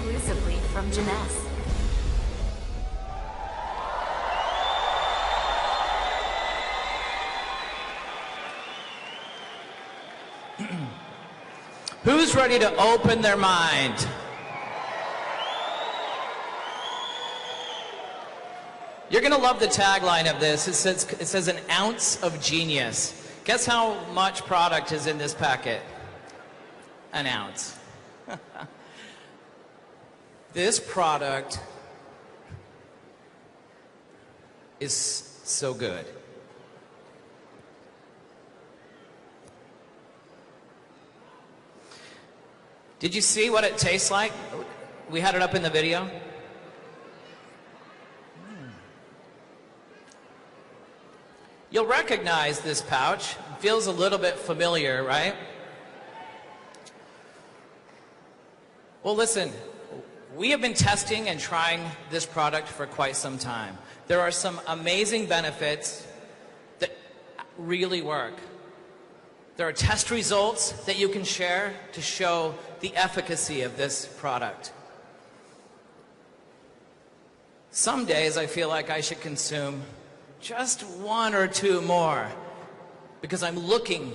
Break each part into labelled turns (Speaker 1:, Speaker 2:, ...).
Speaker 1: exclusively from Jeunesse.
Speaker 2: Who's ready to open their mind? You're going to love the tagline of this. It says an ounce of genius. Guess how much product is in this packet? An ounce. This product is so good. Did you see what it tastes like? We had it up in the video. You'll recognize this pouch. It feels a little bit familiar, right? Well, listen, we have been testing and trying this product for quite some time. There are some amazing benefits that really work. There are test results that you can share to show the efficacy of this product. Some days I feel like I should consume just one or two more because I'm looking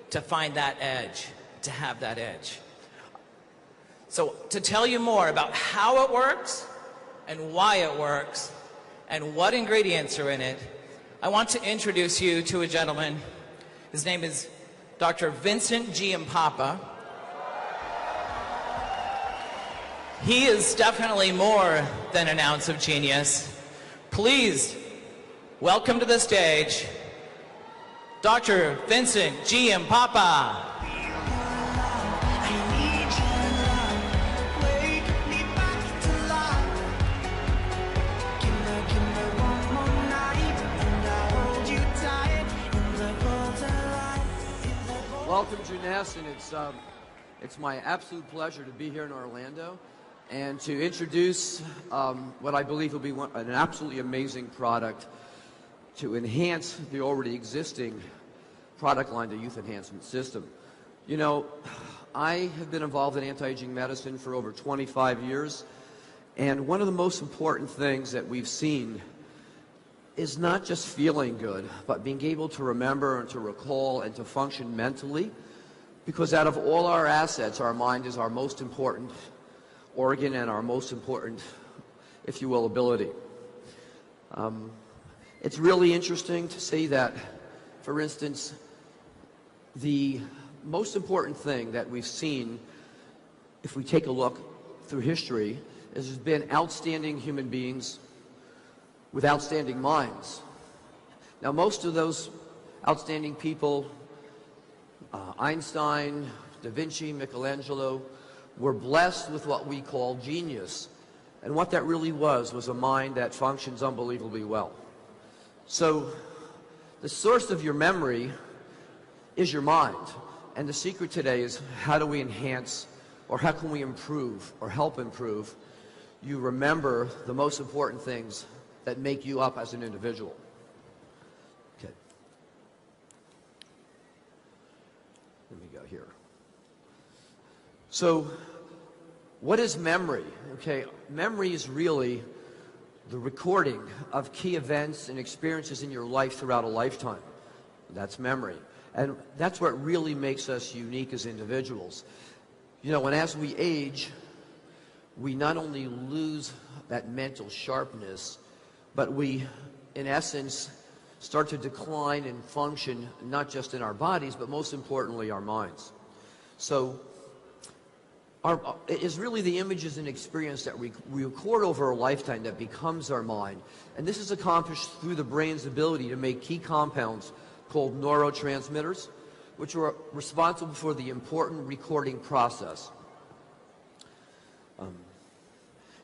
Speaker 2: to find that edge, to have that edge. So to tell you more about how it works and why it works and what ingredients are in it, I want to introduce you to a gentleman. His name is Dr. Vincent Giampapa. He is definitely more than an ounce of genius. Please welcome to the stage, Dr. Vincent Giampapa.
Speaker 3: Welcome, Jeunesse, and it's my absolute pleasure to be here in Orlando and to introduce what I believe will be an absolutely amazing product to enhance the already existing product line, the Youth Enhancement System. You know, I have been involved in anti-aging medicine for over 25 years, and one of the most important things that we've seen is not just feeling good, but being able to remember and to recall and to function mentally, because out of all our assets, our mind is our most important organ and our most important, if you will, ability. It's really interesting to see that, for instance, the most important thing that we've seen, if we take a look through history, is there's been outstanding human beings with outstanding minds. Now, most of those outstanding people, Einstein, Da Vinci, Michelangelo, were blessed with what we call genius. And what that really was a mind that functions unbelievably well. So, the source of your memory is your mind. And the secret today is how do we enhance, or how can we improve, or help improve, you remember the most important things that make you up as an individual. Okay. Let me go here. So, what is memory? Okay, memory is really the recording of key events and experiences in your life throughout a lifetime. That's memory. And that's what really makes us unique as individuals. You know, and as we age, we not only lose that mental sharpness, but we, in essence, start to decline and function not just in our bodies, but most importantly, our minds. So, it is really the images and experience that we record over a lifetime that becomes our mind. And this is accomplished through the brain's ability to make key compounds called neurotransmitters, which are responsible for the important recording process.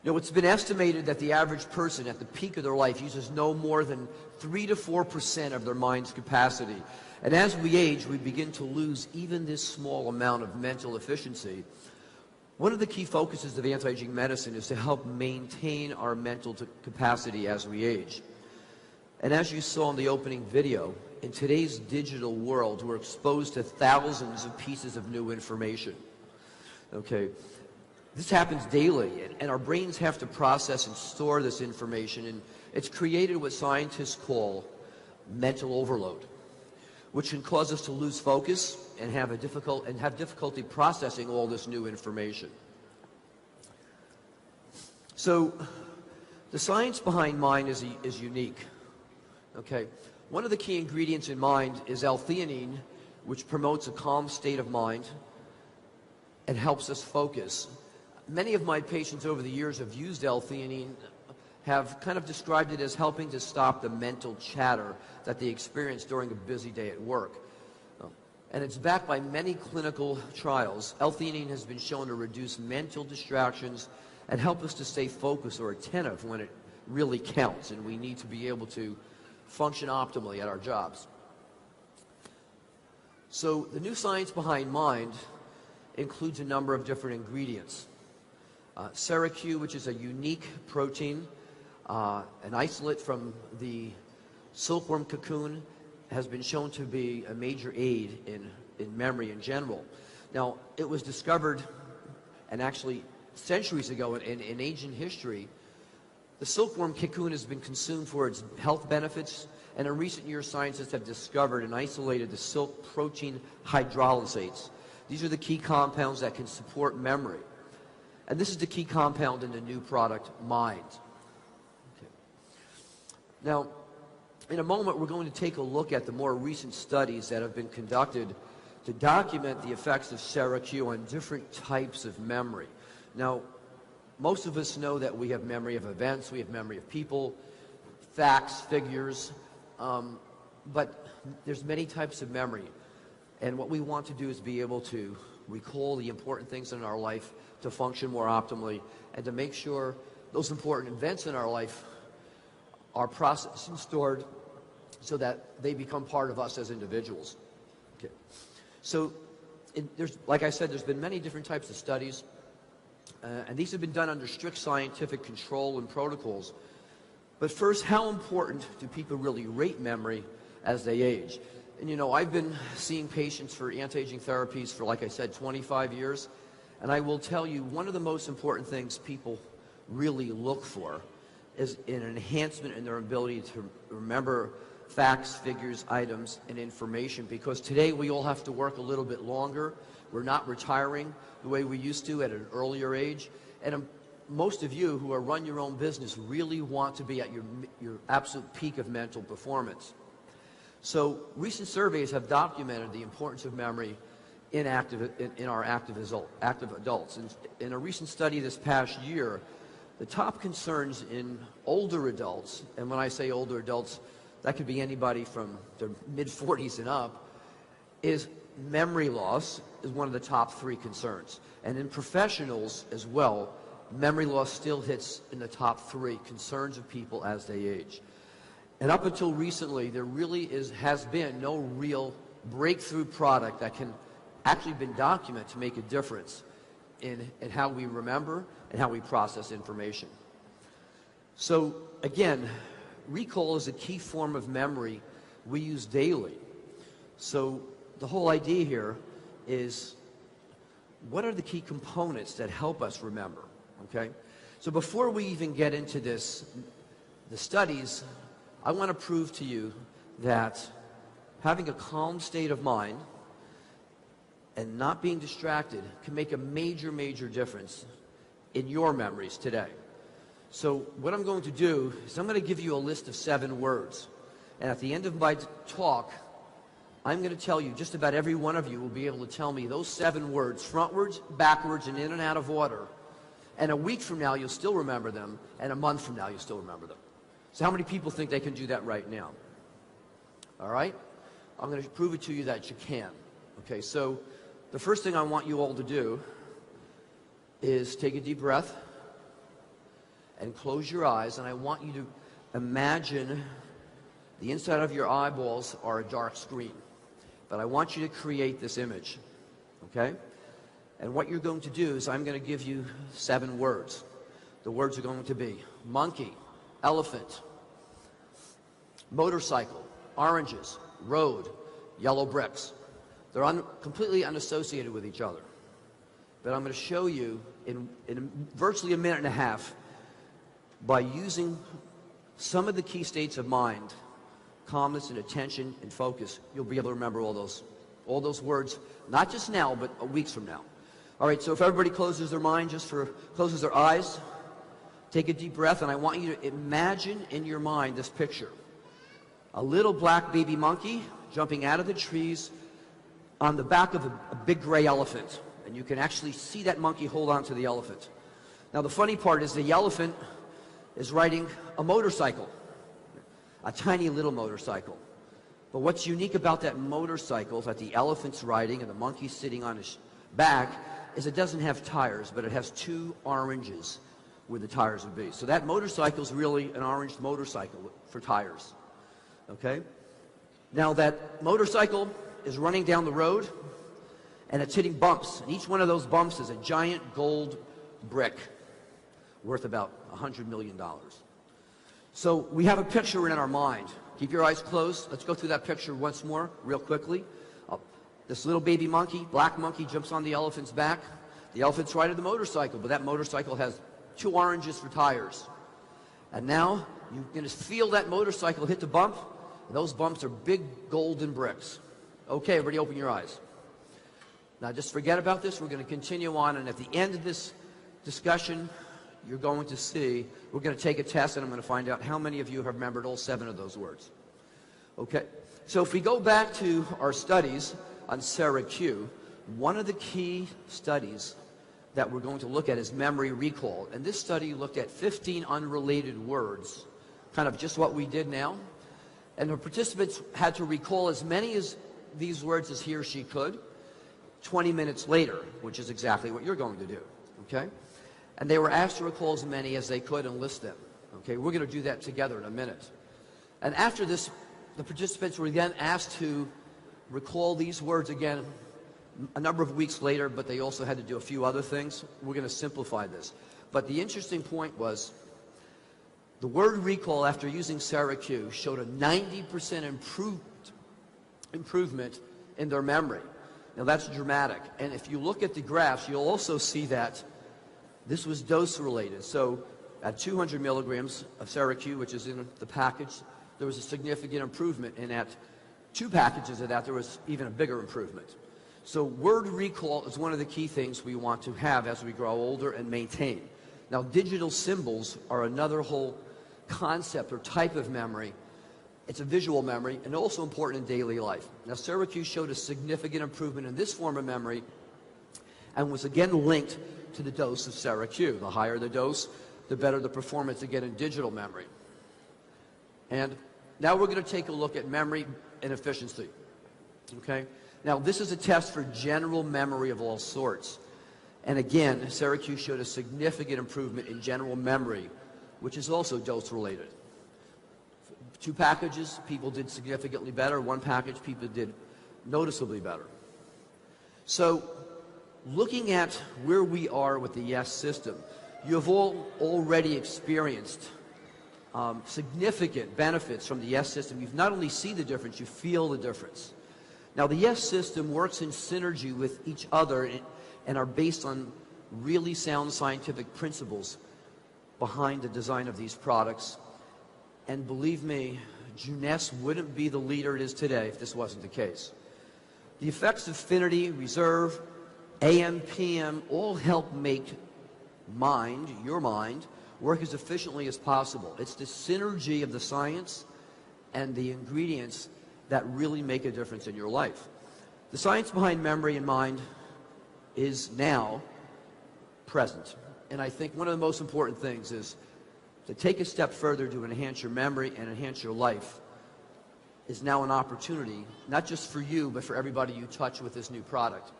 Speaker 3: You know, it's been estimated that the average person at the peak of their life uses no more than 3 to 4% of their mind's capacity. And as we age, we begin to lose even this small amount of mental efficiency. One of the key focuses of anti-aging medicine is to help maintain our mental capacity as we age. And as you saw in the opening video, in today's digital world, we're exposed to thousands of pieces of new information. Okay. This happens daily, and our brains have to process and store this information, and it's created what scientists call mental overload, which can cause us to lose focus and have difficulty processing all this new information. So the science behind mind is unique. Okay, one of the key ingredients in mind is L-theanine, which promotes a calm state of mind and helps us focus. Many of my patients over the years have used L-theanine, have kind of described it as helping to stop the mental chatter that they experience during a busy day at work. And it's backed by many clinical trials. L-theanine has been shown to reduce mental distractions and help us to stay focused or attentive when it really counts and we need to be able to function optimally at our jobs. So the new science behind mind includes a number of different ingredients. SKYPE, which is a unique protein, an isolate from the silkworm cocoon, has been shown to be a major aid in memory in general. Now, it was discovered, and actually centuries ago in ancient history, the silkworm cocoon has been consumed for its health benefits, and in recent years scientists have discovered and isolated the silk protein hydrolysates. These are the key compounds that can support memory. And this is the key compound in the new product, Mind. Okay. Now, in a moment, we're going to take a look at the more recent studies that have been conducted to document the effects of SKYPE on different types of memory. Now, most of us know that we have memory of events, we have memory of people, facts, figures, but there's many types of memory. And what we want to do is be able to recall the important things in our life to function more optimally and to make sure those important events in our life are processed and stored so that they become part of us as individuals. Okay. So, like I said, there's been many different types of studies, and these have been done under strict scientific control and protocols. But first, how important do people really rate memory as they age? And you know, I've been seeing patients for anti-aging therapies for, like I said, 25 years. And I will tell you, one of the most important things people really look for is an enhancement in their ability to remember facts, figures, items, and information. Because today we all have to work a little bit longer. We're not retiring the way we used to at an earlier age. And most of you who run your own business really want to be at your absolute peak of mental performance. So recent surveys have documented the importance of memory in our active adults. In a recent study this past year, the top concerns in older adults, and when I say older adults, that could be anybody from their mid-40s and up, is memory loss is one of the top 3 concerns. And in professionals as well, memory loss still hits in the top 3 concerns of people as they age. And up until recently, there really has been no real breakthrough product that can actually been documented to make a difference in how we remember and how we process information. So again, recall is a key form of memory we use daily. So the whole idea here is, what are the key components that help us remember? Okay? So before we even get into the studies, I want to prove to you that having a calm state of mind and not being distracted can make a major, major difference in your memories today. So what I'm going to do is I'm going to give you a list of 7 words. And at the end of my talk, I'm going to tell you, just about every one of you will be able to tell me those 7 words, frontwards, backwards, and in and out of order. And a week from now, you'll still remember them, and a month from now, you'll still remember them. So how many people think they can do that right now? All right? I'm going to prove it to you that you can. Okay, so the first thing I want you all to do is take a deep breath and close your eyes, and I want you to imagine the inside of your eyeballs are a dark screen. But I want you to create this image, okay? And what you're going to do is I'm going to give you 7 words. The words are going to be monkey, elephant, motorcycle, oranges, road, yellow bricks. They're completely unassociated with each other. But I'm going to show you in virtually a minute and a half by using some of the key states of mind, calmness and attention and focus. You'll be able to remember all those words, not just now, but weeks from now. All right, so if everybody closes their mind, closes their eyes, take a deep breath, and I want you to imagine in your mind this picture. A little black baby monkey jumping out of the trees on the back of a big gray elephant. And you can actually see that monkey hold on to the elephant. Now the funny part is the elephant is riding a motorcycle, a tiny little motorcycle. But what's unique about that motorcycle that the elephant's riding and the monkey's sitting on his back is it doesn't have tires, but it has two oranges where the tires would be. So that motorcycle is really an orange motorcycle for tires. Okay? Now that motorcycle is running down the road and it's hitting bumps. And each one of those bumps is a giant gold brick worth about $100 million. So we have a picture in our mind. Keep your eyes closed. Let's go through that picture once more, real quickly. This little baby monkey, black monkey, jumps on the elephant's back. The elephant's riding the motorcycle, but that motorcycle has two oranges for tires. And now you're going to feel that motorcycle hit the bump. Those bumps are big golden bricks. Okay, everybody open your eyes. Now just forget about this. We're going to continue on, and at the end of this discussion, you're going to see, we're going to take a test, and I'm going to find out how many of you have remembered all 7 of those words. Okay, so if we go back to our studies on SKYPE, one of the key studies that we're going to look at is memory recall. And this study looked at 15 unrelated words, kind of just what we did now. And the participants had to recall as many of these words as he or she could 20 minutes later, which is exactly what you're going to do. Okay? And they were asked to recall as many as they could and list them. Okay? We're going to do that together in a minute. And after this, the participants were then asked to recall these words again a number of weeks later, but they also had to do a few other things. We're going to simplify this. But the interesting point was the word recall after using SKYPE showed a 90% improvement in their memory. Now that's dramatic. And if you look at the graphs, you'll also see that this was dose related. So at 200 milligrams of SKYPE, which is in the package, there was a significant improvement. And at 2 packages of that, there was even a bigger improvement. So word recall is one of the key things we want to have as we grow older and maintain. Now digital symbols are another whole concept or type of memory. It's a visual memory and also important in daily life. Now SKYPE showed a significant improvement in this form of memory and was again linked to the dose of SKYPE. The higher the dose, the better the performance again in digital memory. And now we're going to take a look at memory and efficiency. Okay? Now this is a test for general memory of all sorts. And again, SKYPE showed a significant improvement in general memory, which is also dose related. 2 packages, people did significantly better. 1 package, people did noticeably better. So looking at where we are with the Y.E.S system, you have all already experienced significant benefits from the Y.E.S system. You not only see the difference, you feel the difference. Now the Y.E.S system works in synergy with each other and are based on really sound scientific principles behind the design of these products. And believe me, Jeunesse wouldn't be the leader it is today if this wasn't the case. The effects of affinity, reserve, AM, PM all help make your mind, work as efficiently as possible. It's the synergy of the science and the ingredients that really make a difference in your life. The science behind memory and mind is now present. And I think one of the most important things is to take a step further to enhance your memory and enhance your life is now an opportunity, not just for you, but for everybody you touch with this new product.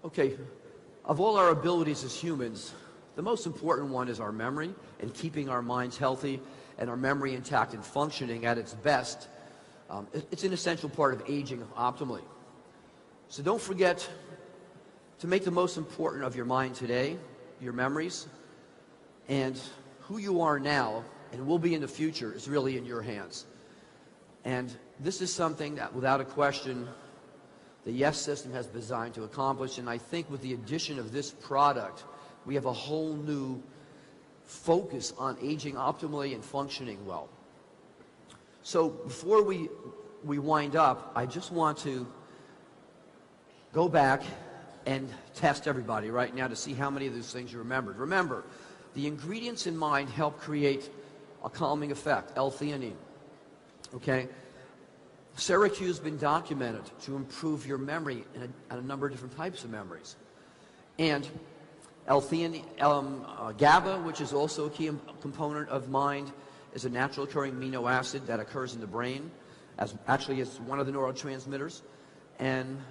Speaker 3: Okay, of all our abilities as humans, the most important one is our memory and keeping our minds healthy and our memory intact and functioning at its best. It's an essential part of aging optimally. So don't forget to make the most important of your mind today, your memories, and who you are now and will be in the future is really in your hands. And this is something that, without a question, the YES system has been designed to accomplish. And I think with the addition of this product, we have a whole new focus on aging optimally and functioning well. So before we wind up, I just want to go back and test everybody right now to see how many of those things you remembered. Remember, the ingredients in mind help create a calming effect, L-theanine. Okay? Syracuse has been documented to improve your memory in a number of different types of memories. And L-theanine, GABA, which is also a key component of mind, is a natural occurring amino acid that occurs in the brain, actually it's one of the neurotransmitters. And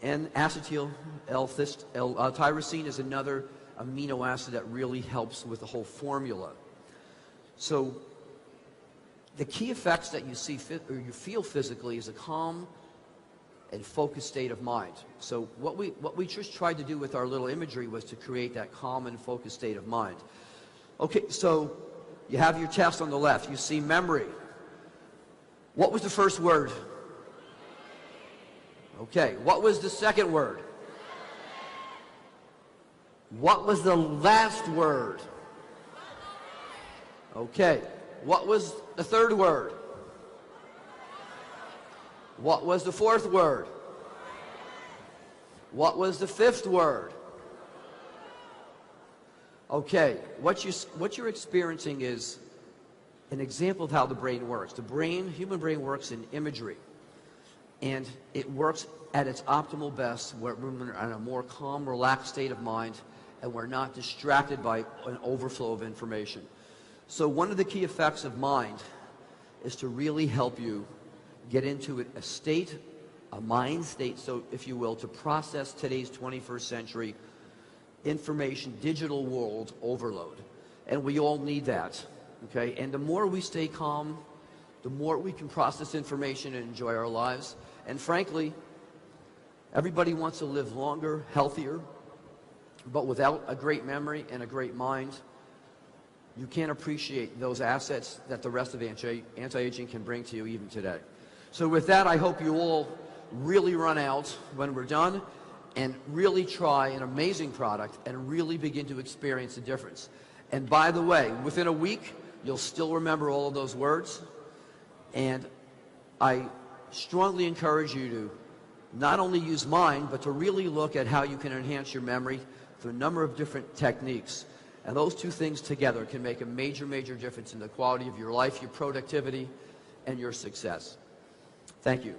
Speaker 3: acetyl L-tyrosine is another amino acid that really helps with the whole formula. So the key effects that you see or you feel physically is a calm and focused state of mind. So what we just tried to do with our little imagery was to create that calm and focused state of mind. Okay, so you have your test on the left. You see memory. What was the first word? Okay, what was the second word? What was the last word? Okay, what was the third word? What was the fourth word? What was the fifth word? Okay, what you're experiencing is an example of how the brain works. The human brain works in imagery. And it works at its optimal best where we're in a more calm, relaxed state of mind, and we're not distracted by an overflow of information. So one of the key effects of mind is to really help you get into a mind state, so if you will, to process today's 21st century information, digital world overload. And we all need that, okay? And the more we stay calm, the more we can process information and enjoy our lives. And frankly, everybody wants to live longer, healthier, but without a great memory and a great mind, you can't appreciate those assets that the rest of anti-aging can bring to you even today. So with that, I hope you all really run out when we're done and really try an amazing product and really begin to experience the difference. And by the way, within a week, you'll still remember all of those words. And I strongly encourage you to not only use mind, but to really look at how you can enhance your memory through a number of different techniques. And those two things together can make a major, major difference in the quality of your life, your productivity, and your success. Thank you.